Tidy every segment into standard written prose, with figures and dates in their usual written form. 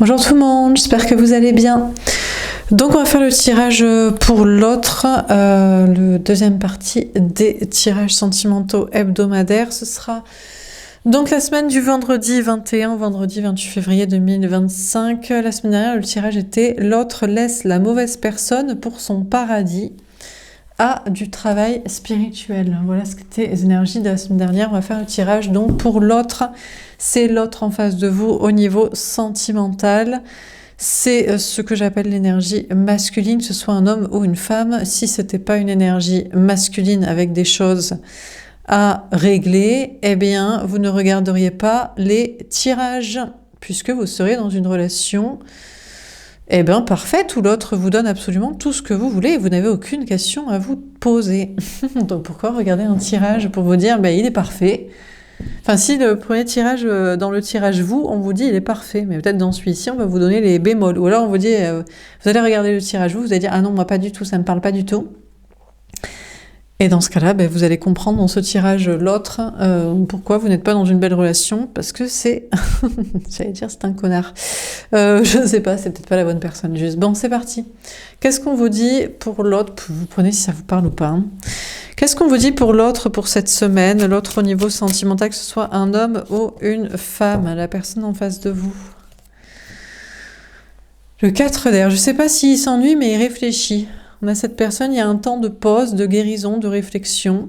Bonjour tout le monde, j'espère que vous allez bien. Donc on va faire le tirage pour l'autre, le deuxième partie des tirages sentimentaux hebdomadaires. Ce sera donc la semaine du vendredi 21 au vendredi 28 février 2025. La semaine dernière, le tirage était « L'autre laisse la mauvaise personne pour son paradis » à du travail spirituel. Voilà ce qu'étaient les énergies de la semaine dernière. On va faire le tirage donc pour l'autre. C'est l'autre en face de vous au niveau sentimental. C'est ce que j'appelle l'énergie masculine, que ce soit un homme ou une femme. Si c'était pas une énergie masculine avec des choses à régler, eh bien, vous ne regarderiez pas les tirages, puisque vous serez dans une relation eh bien, parfaite, où l'autre vous donne absolument tout ce que vous voulez et vous n'avez aucune question à vous poser. Donc pourquoi regarder un tirage pour vous dire il est parfait? Enfin, si le premier tirage, dans le tirage on vous dit il est parfait, mais peut-être dans celui-ci, on va vous donner les bémols. Ou alors on vous dit, vous allez regarder le tirage vous allez dire ah non, moi pas du tout, ça ne me parle pas du tout. Et dans ce cas-là, vous allez comprendre dans ce tirage l'autre pourquoi vous n'êtes pas dans une belle relation, parce que c'est, j'allais dire c'est un connard. Je ne sais pas, c'est peut-être pas la bonne personne juste. Bon, c'est parti. Qu'est-ce qu'on vous dit pour l'autre? Vous prenez si ça vous parle ou pas. Qu'est-ce qu'on vous dit pour l'autre pour cette semaine? L'autre au niveau sentimental, que ce soit un homme ou une femme, la personne en face de vous. Le 4 d'air, je ne sais pas s'il s'ennuie, mais il réfléchit. On a cette personne, il y a un temps de pause, de guérison, de réflexion.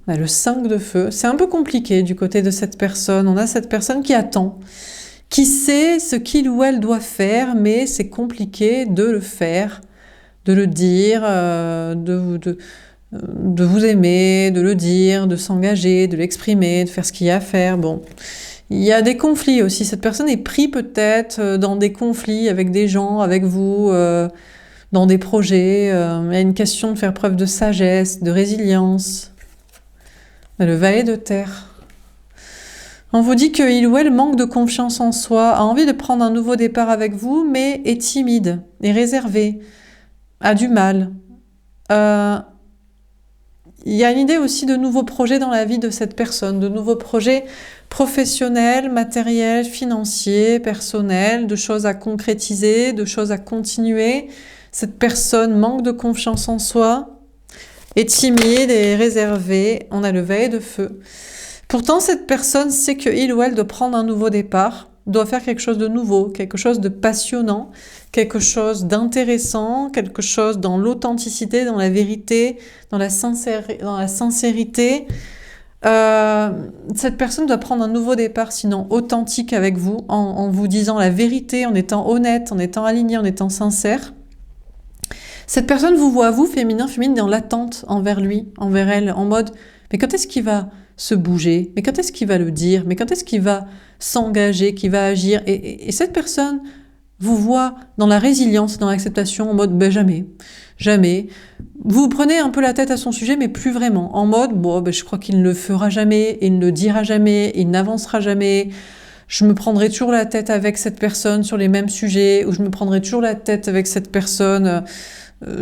On a le 5 de feu. C'est un peu compliqué du côté de cette personne. On a cette personne qui attend, qui sait ce qu'il ou elle doit faire, mais c'est compliqué de le faire, de le dire, de vous aimer, de le dire, de s'engager, de l'exprimer, de faire ce qu'il y a à faire. Bon, il y a des conflits aussi. Cette personne est prise peut-être dans des conflits avec des gens, avec vous, dans des projets. Il y a une question de faire preuve de sagesse, de résilience. Le valet de terre. On vous dit qu'il ou elle manque de confiance en soi, a envie de prendre un nouveau départ avec vous, mais est timide, est réservé, a du mal. Il y a une idée aussi de nouveaux projets dans la vie de cette personne, de nouveaux projets professionnels, matériels, financiers, personnels, de choses à concrétiser, de choses à continuer. Cette personne manque de confiance en soi, est timide et réservée. On a le valet de feu. Pourtant, cette personne sait qu'il ou elle doit prendre un nouveau départ, doit faire quelque chose de nouveau, quelque chose de passionnant, quelque chose d'intéressant, quelque chose dans l'authenticité, dans la vérité, dans la sincérité. Cette personne doit prendre un nouveau départ, sinon authentique avec vous, en vous disant la vérité, en étant honnête, en étant aligné, en étant sincère. Cette personne vous voit, vous, féminin, dans l'attente envers lui, envers elle, en mode « mais quand est-ce qu'il va se bouger? Mais quand est-ce qu'il va le dire? Mais quand est-ce qu'il va s'engager, qu'il va agir ?» Et cette personne vous voit dans la résilience, dans l'acceptation, en mode « jamais, jamais ». Vous prenez un peu la tête à son sujet, mais plus vraiment, en mode « je crois qu'il ne le fera jamais, il ne le dira jamais, il n'avancera jamais ». Je me prendrai toujours la tête avec cette personne sur les mêmes sujets, ou je me prendrai toujours la tête avec cette personne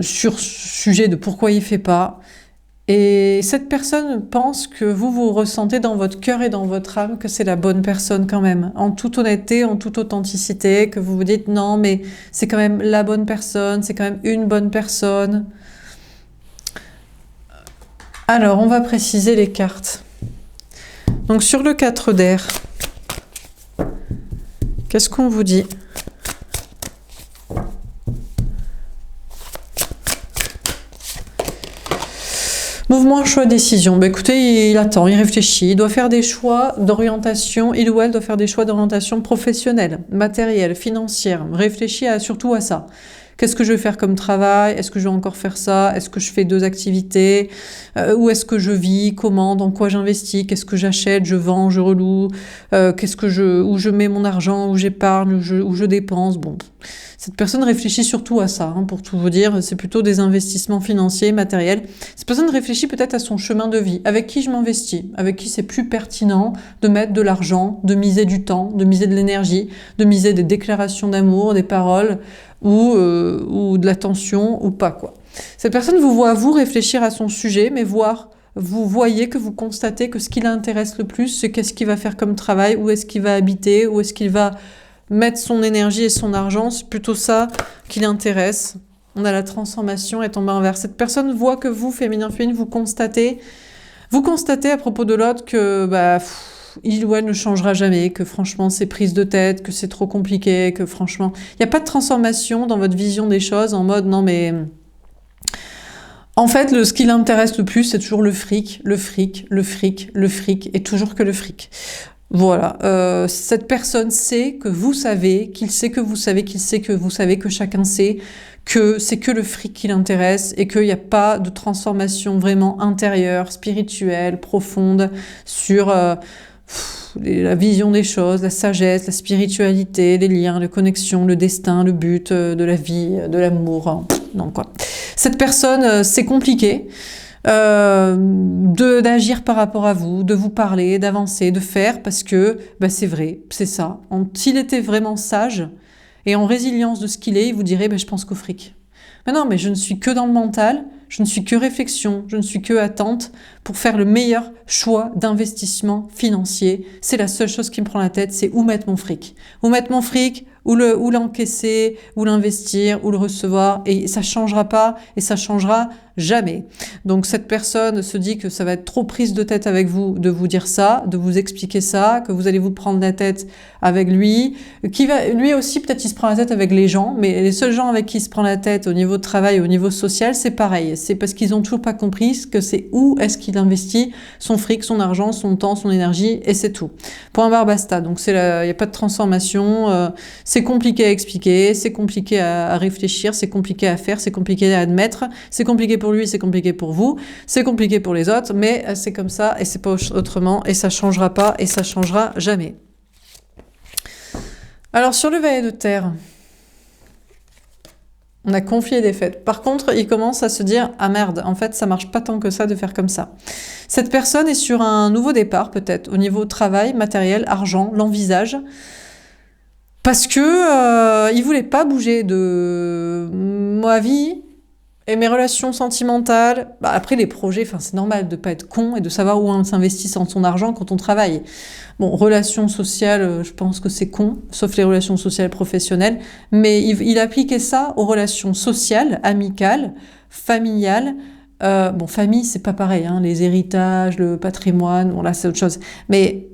sur ce sujet de pourquoi il fait pas. Et cette personne pense que vous ressentez dans votre cœur et dans votre âme que c'est la bonne personne quand même, en toute honnêteté, en toute authenticité, que vous vous dites non mais c'est quand même la bonne personne, c'est quand même une bonne personne. Alors on va préciser les cartes. Donc sur le 4 d'air, qu'est-ce qu'on vous dit ? Mouvement, choix, décision. Écoutez, il attend, il réfléchit, il doit faire des choix d'orientation, il ou elle doit faire des choix d'orientation professionnelle, matérielle, financière. Réfléchit surtout à ça. Qu'est-ce que je vais faire comme travail? Est-ce que je vais encore faire ça? Est-ce que je fais 2 activités? Où est-ce que je vis? Comment? Dans quoi j'investis? Qu'est-ce que j'achète? Je vends? Je reloue? Où je mets mon argent? Où j'épargne? Où je dépense? Bon, cette personne réfléchit surtout à ça, pour tout vous dire. C'est plutôt des investissements financiers, matériels. Cette personne réfléchit peut-être à son chemin de vie. Avec qui je m'investis? Avec qui c'est plus pertinent de mettre de l'argent, de miser du temps, de miser de l'énergie, de miser des déclarations d'amour, des paroles, ou de l'attention ou pas quoi. Cette personne vous voit vous réfléchir à son sujet, mais vous voyez que vous constatez que ce qui l'intéresse le plus, c'est qu'est-ce qu'il va faire comme travail, où est-ce qu'il va habiter, où est-ce qu'il va mettre son énergie et son argent, c'est plutôt ça qui l'intéresse. On a la transformation et tomber envers. Cette personne voit que vous, féminin, vous constatez à propos de l'autre que il ou elle ne changera jamais, que franchement c'est prise de tête, que c'est trop compliqué, que franchement il n'y a pas de transformation dans votre vision des choses en mode non mais en fait ce qui l'intéresse le plus c'est toujours le fric, le fric, le fric, le fric et toujours que le fric. Voilà, cette personne sait que vous savez, qu'il sait que vous savez, qu'il sait que vous savez, que chacun sait que c'est que le fric qui l'intéresse et qu'il n'y a pas de transformation vraiment intérieure, spirituelle, profonde sur la vision des choses, la sagesse, la spiritualité, les liens, les connexions, le destin, le but de la vie, de l'amour. Non, quoi. Cette personne, c'est compliqué. D'agir par rapport à vous, de vous parler, d'avancer, de faire, parce que c'est vrai, c'est ça. S'il était vraiment sage et en résilience de ce qu'il est, il vous dirait je pense qu'au fric. Mais non, mais je ne suis que dans le mental, je ne suis que réflexion, je ne suis que attente pour faire le meilleur choix d'investissement financier. C'est la seule chose qui me prend la tête, c'est où mettre mon fric. Où mettre mon fric, ou l'encaisser, ou l'investir, ou le recevoir, et ça changera pas, et ça changera jamais. Donc cette personne se dit que ça va être trop prise de tête avec vous de vous dire ça, de vous expliquer ça, que vous allez vous prendre la tête avec lui, lui aussi peut-être il se prend la tête avec les gens, mais les seuls gens avec qui il se prend la tête au niveau de travail, au niveau social, c'est pareil. C'est parce qu'ils ont toujours pas compris que c'est où est-ce qu'il investit son fric, son argent, son temps, son énergie, et c'est tout. Point barre basta. Donc il n'y a pas de transformation, c'est compliqué à expliquer, c'est compliqué à réfléchir, c'est compliqué à faire, c'est compliqué à admettre, c'est compliqué pour lui, c'est compliqué pour vous, c'est compliqué pour les autres, mais c'est comme ça et c'est pas autrement et ça changera pas et ça changera jamais. Alors sur le valet de terre, on a conflit et défaite. Par contre, il commence à se dire ah merde, en fait ça marche pas tant que ça de faire comme ça. Cette personne est sur un nouveau départ peut-être au niveau travail, matériel, argent, l'envisage. Parce que il voulait pas bouger de ma vie et mes relations sentimentales. Après les projets, c'est normal de pas être con et de savoir où on s'investit en son argent quand on travaille. Bon, relations sociales, je pense que c'est con, sauf les relations sociales professionnelles. Mais il appliquait ça aux relations sociales, amicales, familiales. Famille, c'est pas pareil, hein, les héritages, le patrimoine, bon là c'est autre chose. Mais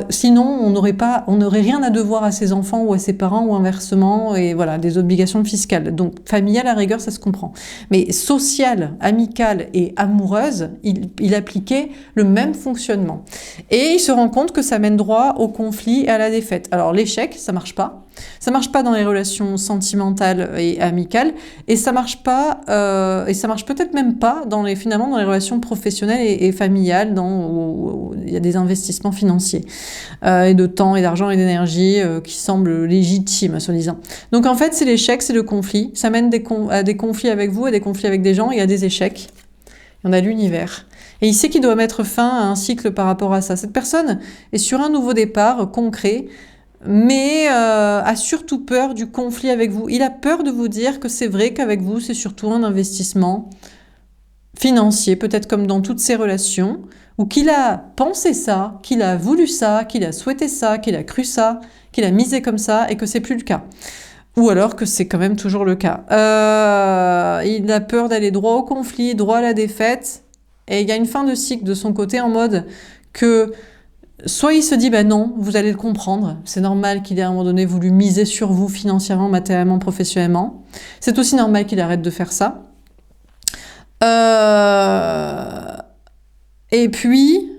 sinon, on n'aurait rien à devoir à ses enfants ou à ses parents ou inversement, et voilà, des obligations fiscales. Donc, familiale, à rigueur, ça se comprend. Mais sociale, amicale et amoureuse, il appliquait le même fonctionnement. Et il se rend compte que ça mène droit au conflit et à la défaite. Alors, l'échec, ça marche pas. Ça marche pas dans les relations sentimentales et amicales, et ça marche pas, et ça marche peut-être même pas finalement dans les relations professionnelles et familiales, où il y a des investissements financiers et de temps et d'argent et d'énergie qui semblent légitimes, soi-disant. Donc en fait, c'est l'échec, c'est le conflit. Ça mène à des conflits avec vous, à des conflits avec des gens et à des échecs. Et on a l'univers. Et il sait qu'il doit mettre fin à un cycle par rapport à ça. Cette personne est sur un nouveau départ concret, mais a surtout peur du conflit avec vous. Il a peur de vous dire que c'est vrai qu'avec vous, c'est surtout un investissement financier, peut-être comme dans toutes ses relations, ou qu'il a pensé ça, qu'il a voulu ça, qu'il a souhaité ça, qu'il a cru ça, qu'il a misé comme ça, et que c'est plus le cas. Ou alors que c'est quand même toujours le cas. Il a peur d'aller droit au conflit, droit à la défaite, et il y a une fin de cycle de son côté en mode que soit il se dit non, vous allez le comprendre, c'est normal qu'il ait à un moment donné voulu miser sur vous financièrement, matériellement, professionnellement. C'est aussi normal qu'il arrête de faire ça. Et puis,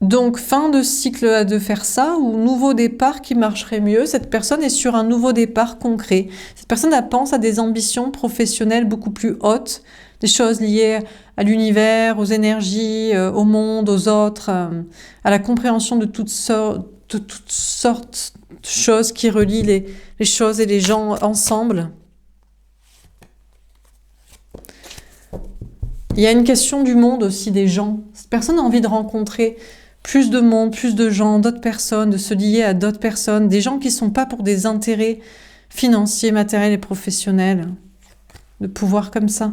donc fin de cycle de faire ça, ou nouveau départ qui marcherait mieux. Cette personne est sur un nouveau départ concret. Cette personne elle pense à des ambitions professionnelles beaucoup plus hautes, des choses liées à l'univers, aux énergies, au monde, aux autres, à la compréhension de toutes sortes de choses qui relient les choses et les gens ensemble. Il y a une question du monde aussi, des gens. Cette personne a envie de rencontrer plus de monde, plus de gens, d'autres personnes, de se lier à d'autres personnes, des gens qui ne sont pas pour des intérêts financiers, matériels et professionnels, de pouvoir comme ça.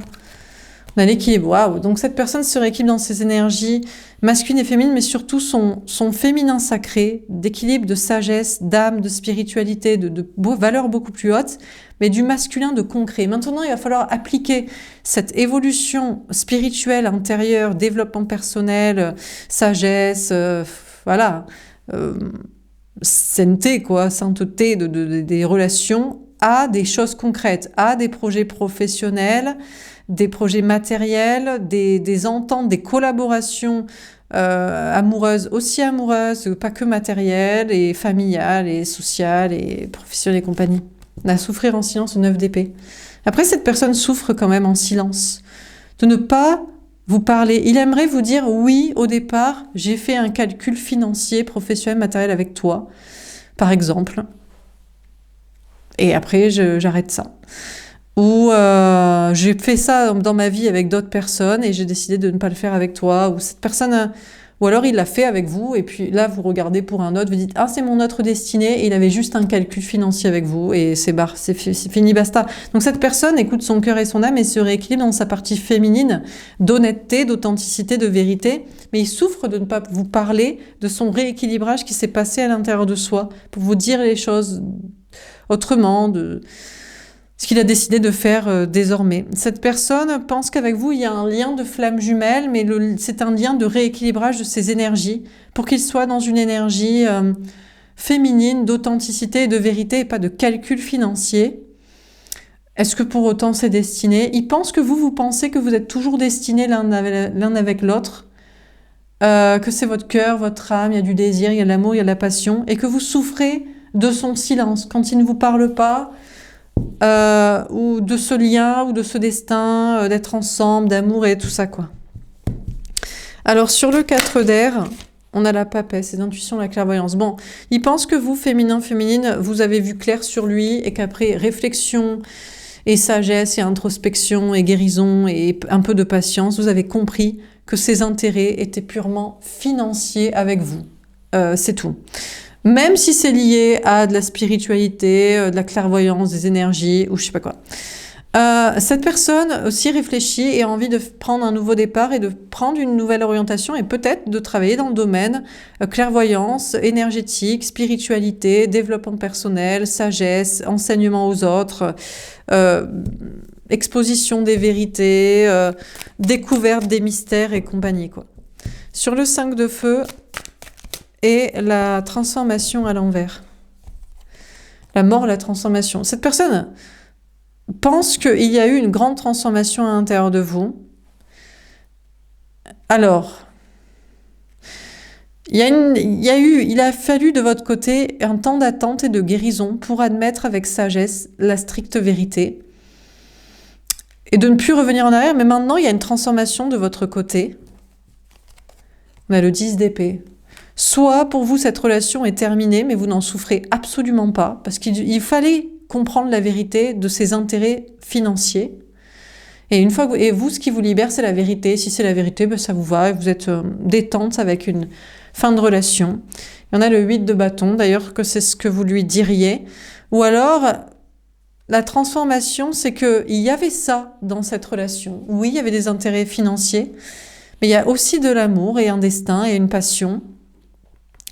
On a l'équilibre, waouh. Donc cette personne se rééquilibre dans ses énergies masculines et féminines, mais surtout son féminin sacré, d'équilibre, de sagesse, d'âme, de spiritualité, de valeurs beaucoup plus hautes, mais du masculin de concret. Maintenant, il va falloir appliquer cette évolution spirituelle intérieure, développement personnel, sagesse, voilà, sainteté, quoi, sainteté des relations, à des choses concrètes, à des projets professionnels, des projets matériels, des ententes, des collaborations amoureuses, aussi amoureuses, pas que matérielles, et familiales, et sociales, et professionnelles et compagnie. À souffrir en silence au 9 d'épée. Après, cette personne souffre quand même en silence. De ne pas vous parler. Il aimerait vous dire, oui, au départ, j'ai fait un calcul financier, professionnel, matériel avec toi, par exemple. Et après, j'arrête ça. Ou j'ai fait ça dans ma vie avec d'autres personnes et j'ai décidé de ne pas le faire avec toi. Ou cette personne, ou alors il l'a fait avec vous et puis là vous regardez pour un autre, vous dites ah c'est mon autre destinée et il avait juste un calcul financier avec vous et c'est fini basta. Donc cette personne écoute son cœur et son âme et se rééquilibre dans sa partie féminine d'honnêteté, d'authenticité, de vérité, mais il souffre de ne pas vous parler de son rééquilibrage qui s'est passé à l'intérieur de soi pour vous dire les choses autrement, de ce qu'il a décidé de faire désormais. Cette personne pense qu'avec vous, il y a un lien de flamme jumelle, mais c'est un lien de rééquilibrage de ses énergies pour qu'il soit dans une énergie féminine, d'authenticité et de vérité et pas de calcul financier. Est-ce que pour autant c'est destiné? Il pense que vous pensez que vous êtes toujours destinés l'un avec l'autre, que c'est votre cœur, votre âme, il y a du désir, il y a de l'amour, il y a de la passion, et que vous souffrez de son silence quand il ne vous parle pas, ou de ce lien, ou de ce destin, d'être ensemble, d'amour et tout ça, quoi. Alors, sur le 4 d'air, on a la papesse, les intuitions, la clairvoyance. Bon, il pense que vous, féminin, féminine, vous avez vu clair sur lui et qu'après réflexion et sagesse et introspection et guérison et un peu de patience, vous avez compris que ses intérêts étaient purement financiers avec vous. C'est tout. Même si c'est lié à de la spiritualité, de la clairvoyance, des énergies, ou je sais pas quoi. Cette personne aussi réfléchit et a envie de prendre un nouveau départ et de prendre une nouvelle orientation et peut-être de travailler dans le domaine clairvoyance, énergétique, spiritualité, développement personnel, sagesse, enseignement aux autres, exposition des vérités, découverte des mystères et compagnie, quoi. Sur le 5 de feu, et la transformation à l'envers. La mort, la transformation. Cette personne pense qu'il y a eu une grande transformation à l'intérieur de vous. Alors, il a fallu de votre côté un temps d'attente et de guérison pour admettre avec sagesse la stricte vérité et de ne plus revenir en arrière. Mais maintenant, il y a une transformation de votre côté. On a le 10 d'épée. Soit pour vous cette relation est terminée, mais vous n'en souffrez absolument pas, parce qu'il fallait comprendre la vérité de ses intérêts financiers. Et vous, ce qui vous libère, c'est la vérité. Si c'est la vérité, ben ça vous va, et vous êtes détente avec une fin de relation. Il y en a le 8 de bâton, d'ailleurs que c'est ce que vous lui diriez. Ou alors, la transformation, c'est qu'il y avait ça dans cette relation. Oui, il y avait des intérêts financiers, mais il y a aussi de l'amour et un destin et une passion.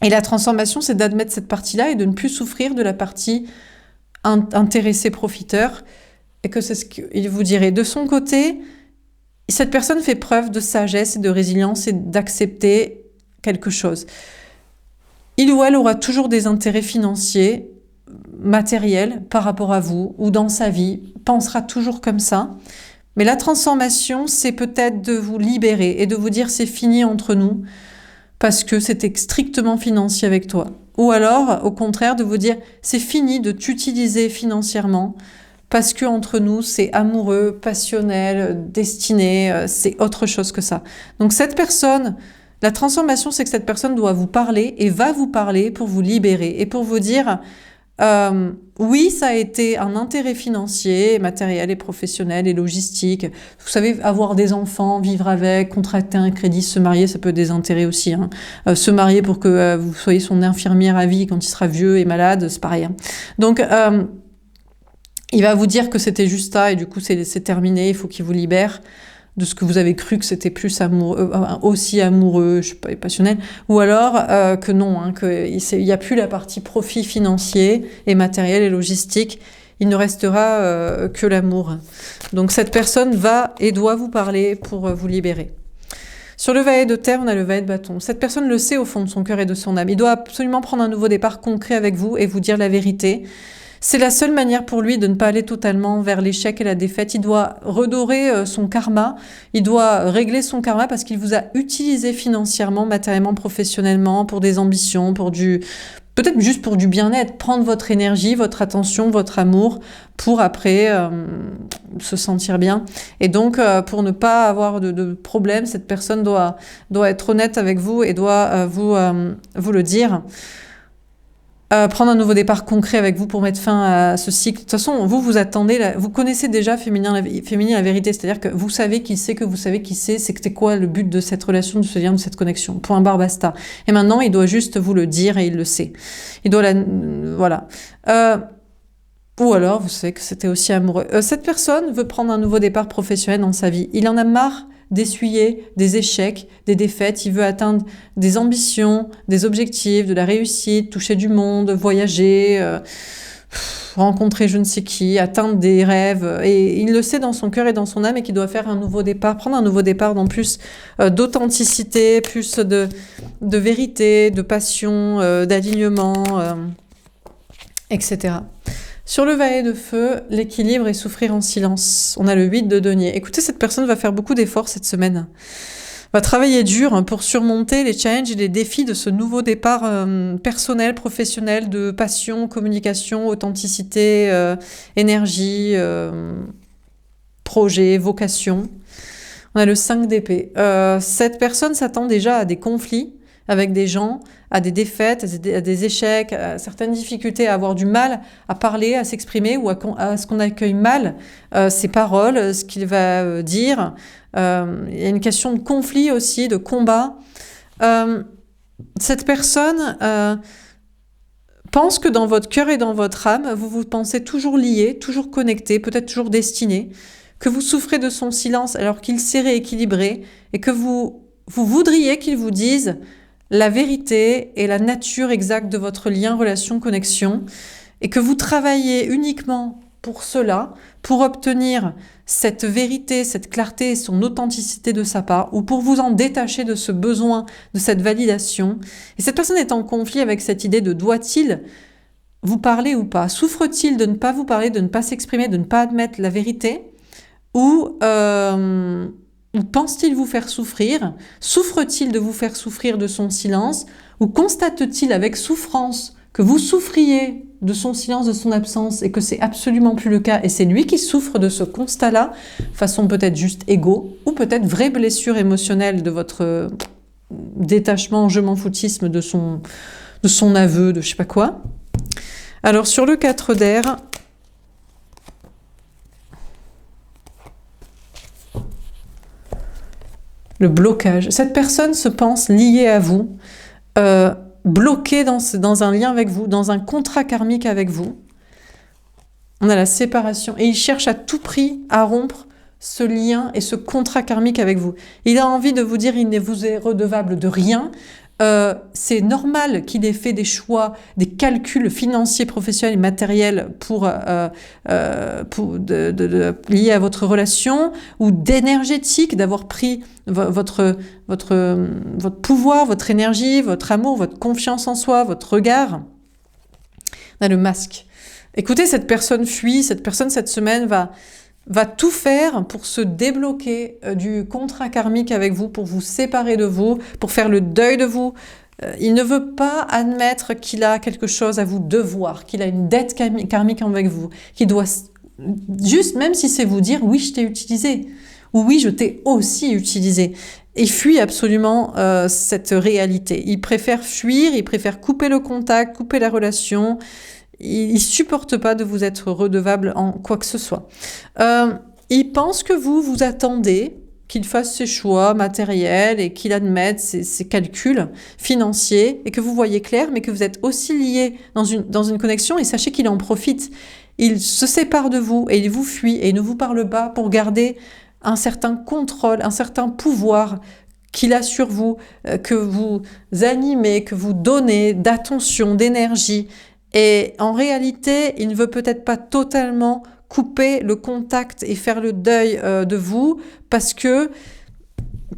Et la transformation, c'est d'admettre cette partie-là et de ne plus souffrir de la partie intéressé, profiteur. Et que c'est ce qu'il vous dirait. De son côté, cette personne fait preuve de sagesse et de résilience et d'accepter quelque chose. Il ou elle aura toujours des intérêts financiers, matériels par rapport à vous ou dans sa vie, pensera toujours comme ça. Mais la transformation, c'est peut-être de vous libérer et de vous dire c'est fini entre nous, parce que c'était strictement financier avec toi. Ou alors, au contraire, de vous dire, c'est fini de t'utiliser financièrement, parce que entre nous, c'est amoureux, passionnel, destiné, c'est autre chose que ça. Donc cette personne, la transformation, c'est que cette personne doit vous parler et va vous parler pour vous libérer et pour vous dire, oui, ça a été un intérêt financier, matériel et professionnel et logistique. Vous savez, avoir des enfants, vivre avec, contracter un crédit, se marier, ça peut être des intérêts aussi. Hein. Se marier pour que vous soyez son infirmière à vie quand il sera vieux et malade, c'est pareil. Hein. Donc, il va vous dire que c'était juste ça et du coup, c'est terminé, il faut qu'il vous libère. de ce que vous avez cru que c'était plus amoureux, aussi amoureux, je sais pas, passionnel, ou alors que non, hein, qu'il n'y a plus la partie profit financier et matériel et logistique, il ne restera que l'amour. Donc cette personne va et doit vous parler pour vous libérer. Sur le valet de terre, on a le valet de bâton. Cette personne le sait au fond de son cœur et de son âme. Il doit absolument prendre un nouveau départ concret avec vous et vous dire la vérité. C'est la seule manière pour lui de ne pas aller totalement vers l'échec et la défaite. Il doit redorer son karma, il doit régler son karma parce qu'il vous a utilisé financièrement, matériellement, professionnellement, pour des ambitions, peut-être juste pour du bien-être, prendre votre énergie, votre attention, votre amour, pour après se sentir bien. Et donc, pour ne pas avoir de problème, cette personne doit être honnête avec vous et doit vous le dire. Prendre un nouveau départ concret avec vous pour mettre fin à ce cycle. De toute façon, vous attendez, vous connaissez déjà féminin la vérité, c'est-à-dire que vous savez qui c'est, c'était quoi le but de cette relation, de ce lien, de cette connexion. Point barre, basta. Et maintenant, il doit juste vous le dire et il le sait. Il doit voilà. Ou alors, vous savez que c'était aussi amoureux. Cette personne veut prendre un nouveau départ professionnel dans sa vie. Il en a marre d'essuyer des échecs, des défaites. Il veut atteindre des ambitions, des objectifs, de la réussite, toucher du monde, voyager, rencontrer je ne sais qui, atteindre des rêves. Et il le sait dans son cœur et dans son âme et qu'il doit faire un nouveau départ, prendre un nouveau départ dans plus d'authenticité, plus de vérité, de passion, d'alignement, etc. Sur le valet de feu, l'équilibre et souffrir en silence. On a le 8 de denier. Écoutez, cette personne va faire beaucoup d'efforts cette semaine. Va travailler dur pour surmonter les challenges et les défis de ce nouveau départ personnel, professionnel, de passion, communication, authenticité, énergie, projet, vocation. On a le 5 d'épée. Cette personne s'attend déjà à des conflits avec des gens, à des défaites, à des échecs, à certaines difficultés, à avoir du mal à parler, à s'exprimer ou à ce qu'on accueille mal ses paroles, ce qu'il va dire. Il y a une question de conflit aussi, de combat. Cette personne pense que dans votre cœur et dans votre âme, vous vous pensez toujours liés, toujours connectés, peut-être toujours destinés, que vous souffrez de son silence alors qu'il s'est rééquilibré et que vous voudriez qu'il vous dise la vérité et la nature exacte de votre lien, relation, connexion, et que vous travaillez uniquement pour cela, pour obtenir cette vérité, cette clarté et son authenticité de sa part, ou pour vous en détacher de ce besoin, de cette validation. Et cette personne est en conflit avec cette idée de doit-il vous parler ou pas? Souffre-t-il de ne pas vous parler, de ne pas s'exprimer, de ne pas admettre la vérité? Ou pense-t-il vous faire souffrir? Souffre-t-il de vous faire souffrir de son silence? Ou constate-t-il avec souffrance que vous souffriez de son silence, de son absence, et que c'est absolument plus le cas, et c'est lui qui souffre de ce constat-là, façon peut-être juste égo, ou peut-être vraie blessure émotionnelle de votre détachement, je m'en foutisme de son aveu, de je sais pas quoi. Alors sur le 4 d'air, le blocage. Cette personne se pense liée à vous, bloquée dans un lien avec vous, dans un contrat karmique avec vous. On a la séparation. Et il cherche à tout prix à rompre ce lien et ce contrat karmique avec vous. Il a envie de vous dire qu'il ne vous est redevable de rien. C'est normal qu'il ait fait des choix, des calculs financiers, professionnels et matériels liés à votre relation, ou d'énergétique, d'avoir pris votre pouvoir, votre énergie, votre amour, votre confiance en soi, votre regard. On a le masque. Écoutez, cette personne fuit, cette personne cette semaine va tout faire pour se débloquer du contrat karmique avec vous, pour vous séparer de vous, pour faire le deuil de vous. Il ne veut pas admettre qu'il a quelque chose à vous devoir, qu'il a une dette karmique avec vous, qu'il doit juste, même si c'est vous dire « oui, je t'ai utilisé » ou « oui, je t'ai aussi utilisé ». Il fuit absolument cette réalité. Il préfère fuir, il préfère couper le contact, couper la relation. Il ne supporte pas de vous être redevable en quoi que ce soit. Il pense que vous attendez qu'il fasse ses choix matériels et qu'il admette ses calculs financiers et que vous voyez clair, mais que vous êtes aussi liés dans une connexion, et sachez qu'il en profite. Il se sépare de vous et il vous fuit et il ne vous parle pas pour garder un certain contrôle, un certain pouvoir qu'il a sur vous, que vous animez, que vous donnez d'attention, d'énergie. Et en réalité, il ne veut peut-être pas totalement couper le contact et faire le deuil de vous, parce que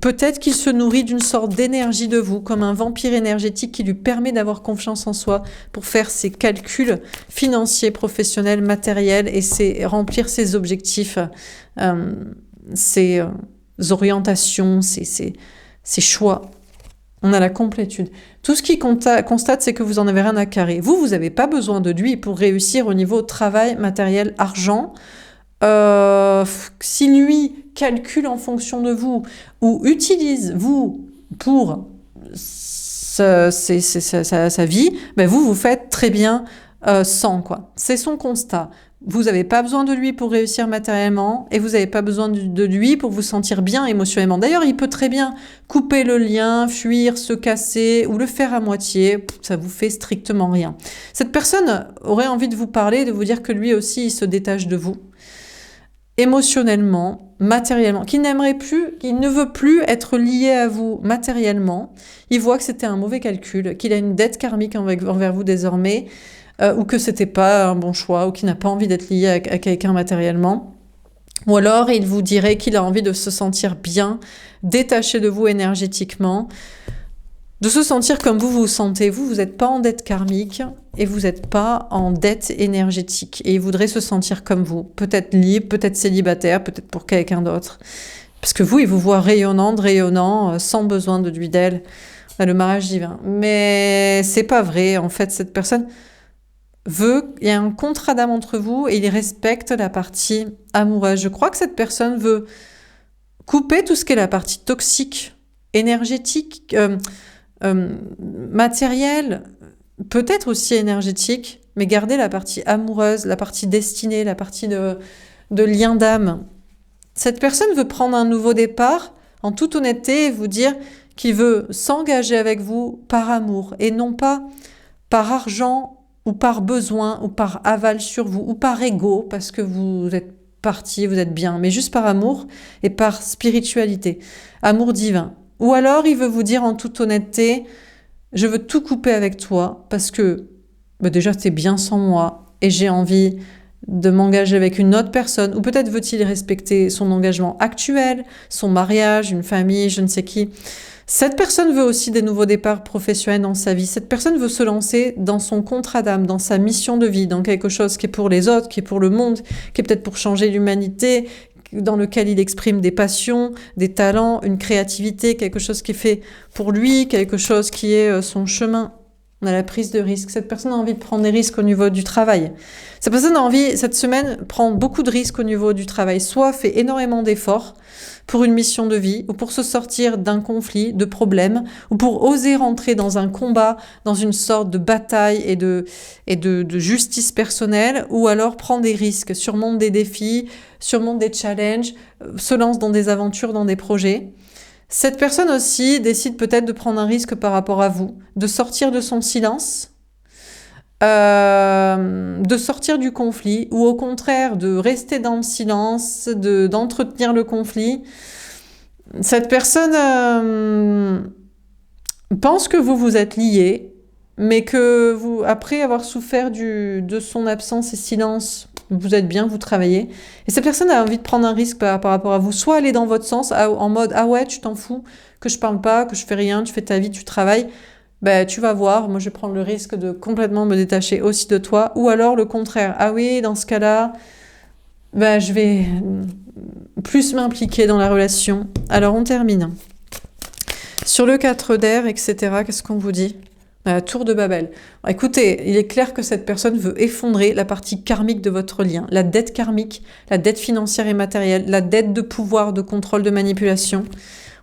peut-être qu'il se nourrit d'une sorte d'énergie de vous, comme un vampire énergétique qui lui permet d'avoir confiance en soi pour faire ses calculs financiers, professionnels, matériels et remplir ses objectifs, ses orientations, ses choix. On a la complétude. Tout ce qu'il constate, c'est que vous en avez rien à carrer. Vous n'avez pas besoin de lui pour réussir au niveau travail, matériel, argent. Si lui calcule en fonction de vous ou utilise vous pour sa vie, ben vous faites très bien sans, quoi. C'est son constat. Vous n'avez pas besoin de lui pour réussir matériellement et vous n'avez pas besoin de lui pour vous sentir bien émotionnellement. D'ailleurs, il peut très bien couper le lien, fuir, se casser ou le faire à moitié. Ça vous fait strictement rien. Cette personne aurait envie de vous parler, de vous dire que lui aussi, il se détache de vous. Émotionnellement, matériellement, qu'il n'aimerait plus, qu'il ne veut plus être lié à vous matériellement. Il voit que c'était un mauvais calcul, qu'il a une dette karmique envers vous désormais, ou que c'était pas un bon choix, ou qu'il n'a pas envie d'être lié à quelqu'un matériellement. Ou alors, il vous dirait qu'il a envie de se sentir bien, détaché de vous énergétiquement, de se sentir comme vous vous sentez. Vous n'êtes pas en dette karmique et vous n'êtes pas en dette énergétique. Et il voudrait se sentir comme vous, peut-être libre, peut-être célibataire, peut-être pour quelqu'un d'autre. Parce que vous, il vous voit rayonnant, sans besoin de lui d'elle, le mariage divin. Mais c'est pas vrai, en fait, cette personne il y a un contrat d'âme entre vous et il respecte la partie amoureuse. Je crois que cette personne veut couper tout ce qui est la partie toxique, énergétique, matérielle, peut-être aussi énergétique, mais garder la partie amoureuse, la partie destinée, la partie de lien d'âme. Cette personne veut prendre un nouveau départ, en toute honnêteté, et vous dire qu'il veut s'engager avec vous par amour, et non pas par argent, ou par besoin, ou par aval sur vous, ou par ego, parce que vous êtes parti, vous êtes bien, mais juste par amour et par spiritualité, amour divin. Ou alors, il veut vous dire en toute honnêteté, je veux tout couper avec toi, parce que déjà, t'es bien sans moi, et j'ai envie de m'engager avec une autre personne, ou peut-être veut-il respecter son engagement actuel, son mariage, une famille, je ne sais qui. Cette personne veut aussi des nouveaux départs professionnels dans sa vie. Cette personne veut se lancer dans son contrat d'âme, dans sa mission de vie, dans quelque chose qui est pour les autres, qui est pour le monde, qui est peut-être pour changer l'humanité, dans lequel il exprime des passions, des talents, une créativité, quelque chose qui est fait pour lui, quelque chose qui est son chemin. On a la prise de risque. Cette personne a envie de prendre des risques au niveau du travail. Cette personne a envie, cette semaine, prendre beaucoup de risques au niveau du travail. Soit fait énormément d'efforts pour une mission de vie, ou pour se sortir d'un conflit, de problèmes, ou pour oser rentrer dans un combat, dans une sorte de bataille et de justice personnelle, ou alors prend des risques, surmonte des défis, surmonte des challenges, se lance dans des aventures, dans des projets. Cette personne aussi décide peut-être de prendre un risque par rapport à vous, de sortir de son silence, de sortir du conflit, ou au contraire de rester dans le silence, d'entretenir le conflit. Cette personne pense que vous êtes liés, mais que vous, après avoir souffert de son absence et silence, vous êtes bien, vous travaillez. Et cette personne a envie de prendre un risque par rapport à vous. Soit aller dans votre sens, en mode « Ah ouais, tu t'en fous, que je parle pas, que je fais rien, tu fais ta vie, tu travailles. » Ben, tu vas voir, moi je vais prendre le risque de complètement me détacher aussi de toi. Ou alors le contraire. « Ah oui, dans ce cas-là, ben, je vais plus m'impliquer dans la relation. » Alors on termine. Sur le 4 d'air, etc., qu'est-ce qu'on vous dit ? La tour de Babel. Écoutez, il est clair que cette personne veut effondrer la partie karmique de votre lien, la dette karmique, la dette financière et matérielle, la dette de pouvoir, de contrôle, de manipulation.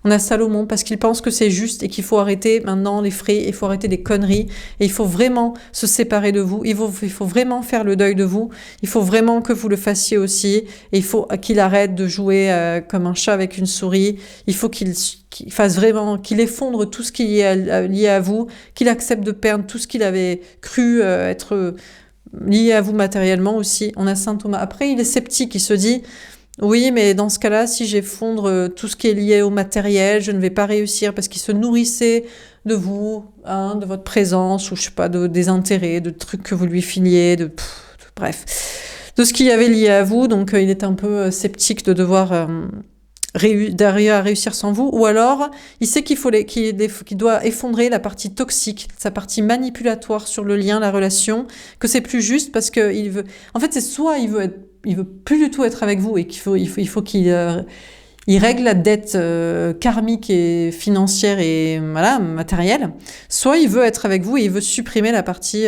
On a Salomon parce qu'il pense que c'est juste et qu'il faut arrêter maintenant les frais, il faut arrêter les conneries et il faut vraiment se séparer de vous, il faut vraiment faire le deuil de vous, il faut vraiment que vous le fassiez aussi et il faut qu'il arrête de jouer comme un chat avec une souris, il faut qu'il fasse vraiment, qu'il effondre tout ce qui est lié à vous, qu'il accepte de perdre tout ce qu'il avait cru être lié à vous matériellement aussi. On a Saint Thomas. Après, il est sceptique, il se dit... Oui, mais dans ce cas-là, si j'effondre tout ce qui est lié au matériel, je ne vais pas réussir parce qu'il se nourrissait de vous, hein, de votre présence, ou je sais pas, des intérêts, de trucs que vous lui filiez, bref, de ce qu'il y avait lié à vous. Donc il est un peu sceptique de devoir d'arriver à réussir sans vous, ou alors il sait qu'il doit effondrer la partie toxique, sa partie manipulatoire sur le lien, la relation, que c'est plus juste parce que il veut. En fait, c'est soit il veut plus du tout être avec vous et il faut qu'il il règle la dette karmique et financière et voilà matérielle, soit il veut être avec vous et il veut supprimer la partie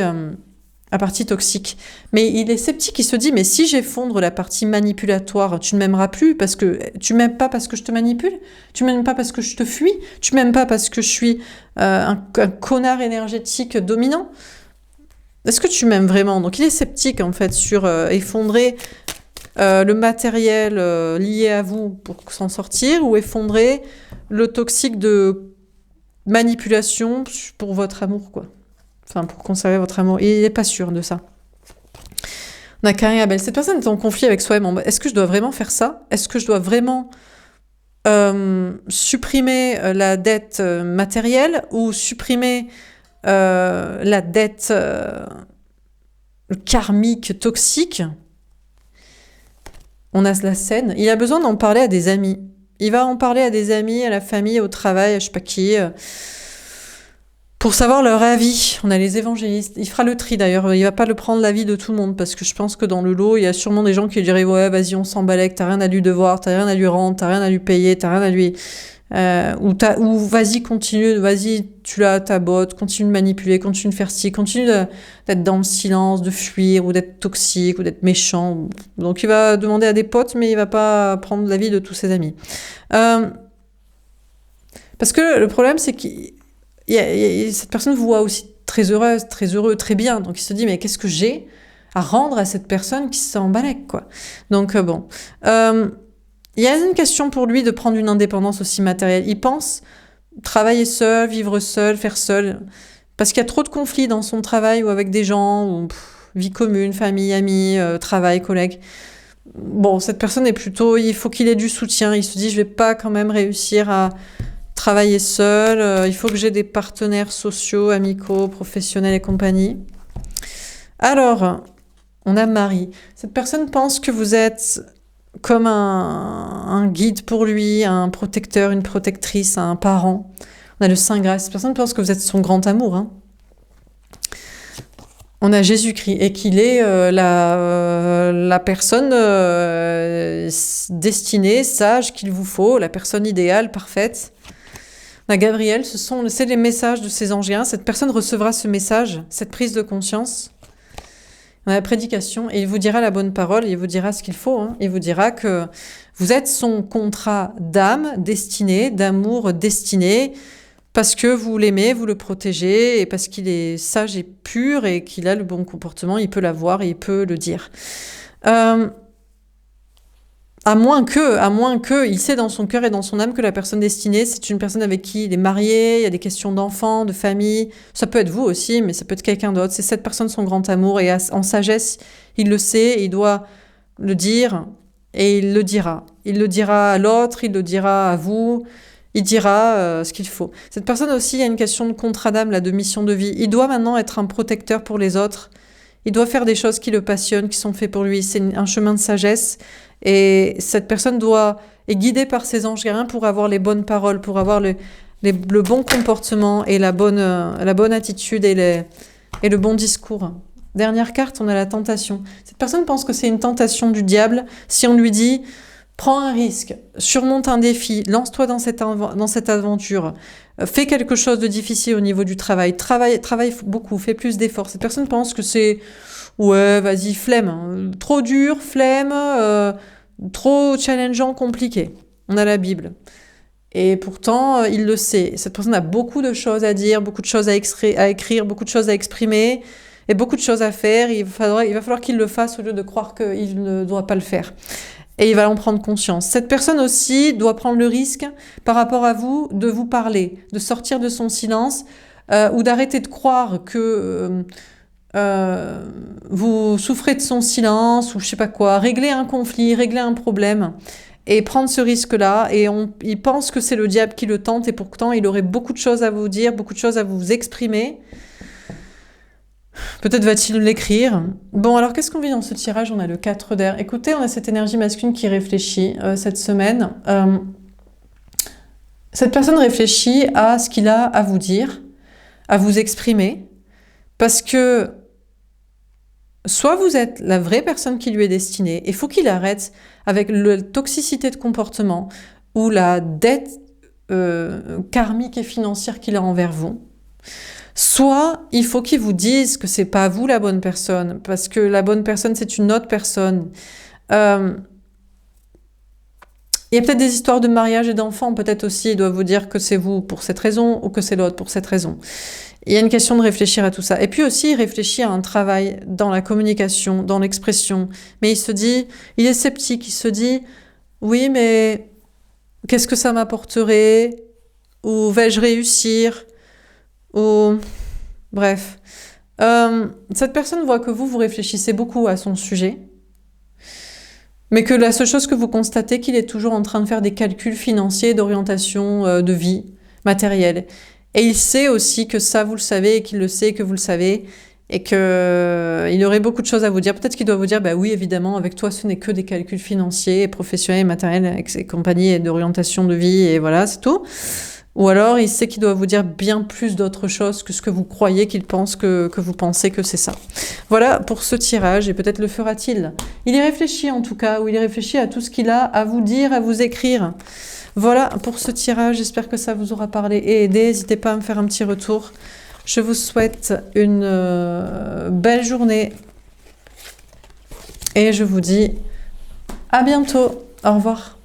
toxique. Mais il est sceptique, il se dit, mais si j'effondre la partie manipulatoire, tu ne m'aimeras plus parce que tu m'aimes pas parce que je te manipule, tu m'aimes pas parce que je te fuis, tu m'aimes pas parce que je suis un connard énergétique dominant. Est-ce que tu m'aimes vraiment? Donc il est sceptique en fait sur effondrer le matériel lié à vous pour s'en sortir ou effondrer le toxique de manipulation pour votre amour, quoi. Enfin, pour conserver votre amour. Il n'est pas sûr de ça. On a Karine Abel. Cette personne est en conflit avec soi-même. Est-ce que je dois vraiment faire ça? Est-ce que je dois vraiment supprimer la dette matérielle ou supprimer la dette karmique, toxique? On a la scène. Il a besoin d'en parler à des amis. Il va en parler à des amis, à la famille, au travail, je sais pas qui... pour savoir leur avis. On a les évangélistes. Il fera le tri d'ailleurs. Il va pas le prendre l'avis de tout le monde parce que je pense que dans le lot, il y a sûrement des gens qui lui diraient ouais, vas-y, on s'en balèque, t'as rien à lui devoir, t'as rien à lui rendre, t'as rien à lui payer, t'as rien à lui. Ou vas-y, continue, vas-y, tu l'as ta botte, continue de manipuler, continue de faire ci, continue d'être dans le silence, de fuir, ou d'être toxique, ou d'être méchant. Donc il va demander à des potes, mais il va pas prendre l'avis de tous ses amis. Parce que le problème, c'est que cette personne vous voit aussi très heureuse, très heureux, très bien. Donc il se dit, mais qu'est-ce que j'ai à rendre à cette personne qui s'en balèque, quoi. Donc bon. Il y a une question pour lui de prendre une indépendance aussi matérielle. Il pense travailler seul, vivre seul, faire seul. Parce qu'il y a trop de conflits dans son travail ou avec des gens, ou vie commune, famille, amis, travail, collègues. Bon, cette personne est plutôt... Il faut qu'il ait du soutien. Il se dit, je vais pas quand même réussir à travailler seul. Il faut que j'ai des partenaires sociaux, amicaux, professionnels et compagnie. Alors, on a Marie. Cette personne pense que vous êtes... comme un guide pour lui, un protecteur, une protectrice, un parent. On a le Saint Graal. Cette personne pense que vous êtes son grand amour. Hein. On a Jésus-Christ et qu'il est la personne destinée, sage qu'il vous faut, la personne idéale, parfaite. On a Gabriel, c'est les messages de ces anges. Cette personne recevra ce message, cette prise de conscience. On a la prédication et il vous dira la bonne parole, il vous dira ce qu'il faut. Hein. Il vous dira que vous êtes son contrat d'âme destiné, d'amour destiné, parce que vous l'aimez, vous le protégez, et parce qu'il est sage et pur et qu'il a le bon comportement, il peut l'avoir et il peut le dire. À moins que, il sait dans son cœur et dans son âme que la personne destinée, c'est une personne avec qui il est marié, il y a des questions d'enfants, de famille. Ça peut être vous aussi, mais ça peut être quelqu'un d'autre. C'est cette personne son grand amour et en sagesse, il le sait et il doit le dire et il le dira. Il le dira à l'autre, il le dira à vous, il dira ce qu'il faut. Cette personne aussi, il y a une question de contrat d'âme, là, de mission de vie. Il doit maintenant être un protecteur pour les autres. Il doit faire des choses qui le passionnent, qui sont faites pour lui. C'est un chemin de sagesse. Et cette personne est guidée par ses anges gardiens pour avoir les bonnes paroles, pour avoir le bon comportement et la bonne attitude et le bon discours. Dernière carte, on a la tentation. Cette personne pense que c'est une tentation du diable si on lui dit « Prends un risque, surmonte un défi, lance-toi dans cette aventure, fais quelque chose de difficile au niveau du travail, travaille beaucoup, fais plus d'efforts. » Cette personne pense que c'est « Ouais, vas-y, flemme, hein. Trop dur, flemme, trop challengeant, compliqué. » On a la Bible. Et pourtant, il le sait. Cette personne a beaucoup de choses à dire, beaucoup de choses à écrire, beaucoup de choses à exprimer et beaucoup de choses à faire. Il va falloir qu'il le fasse au lieu de croire qu'il ne doit pas le faire. Et il va en prendre conscience. Cette personne aussi doit prendre le risque, par rapport à vous, de vous parler, de sortir de son silence ou d'arrêter de croire que vous souffrez de son silence ou je sais pas quoi, régler un conflit, régler un problème et prendre ce risque-là. Et il pense que c'est le diable qui le tente et pourtant il aurait beaucoup de choses à vous dire, beaucoup de choses à vous exprimer. Peut-être va-t-il l'écrire. Bon, alors qu'est-ce qu'on vit dans ce tirage? On a le 4 d'air. Écoutez, on a cette énergie masculine qui réfléchit cette semaine. Cette personne réfléchit à ce qu'il a à vous dire, à vous exprimer, parce que soit vous êtes la vraie personne qui lui est destinée, il faut qu'il arrête avec la toxicité de comportement ou la dette karmique et financière qu'il a envers vous. Soit il faut qu'il vous dise que c'est pas vous la bonne personne, parce que la bonne personne c'est une autre personne. Il y a peut-être des histoires de mariage et d'enfants, peut-être aussi il doit vous dire que c'est vous pour cette raison ou que c'est l'autre pour cette raison. Il y a une question de réfléchir à tout ça. Et puis aussi, il réfléchit à un travail dans la communication, dans l'expression. Mais il se dit, il est sceptique, il se dit, oui, mais qu'est-ce que ça m'apporterait? Ou vais-je réussir? Ou... Bref. Cette personne voit que vous réfléchissez beaucoup à son sujet, mais que la seule chose que vous constatez, qu'il est toujours en train de faire des calculs financiers, d'orientation de vie matérielle. Et il sait aussi que ça, vous le savez, et qu'il le sait, que vous le savez, et qu'il aurait beaucoup de choses à vous dire. Peut-être qu'il doit vous dire, bah oui, évidemment, avec toi, ce n'est que des calculs financiers, professionnels, matériels, et compagnie, et d'orientation de vie, et voilà, c'est tout. Ou alors, il sait qu'il doit vous dire bien plus d'autres choses que ce que vous croyez qu'il pense que vous pensez que c'est ça. Voilà pour ce tirage, et peut-être le fera-t-il. Il y réfléchit en tout cas, ou il y réfléchit à tout ce qu'il a à vous dire, à vous écrire. Voilà pour ce tirage, j'espère que ça vous aura parlé et aidé. N'hésitez pas à me faire un petit retour. Je vous souhaite une belle journée et je vous dis à bientôt. Au revoir.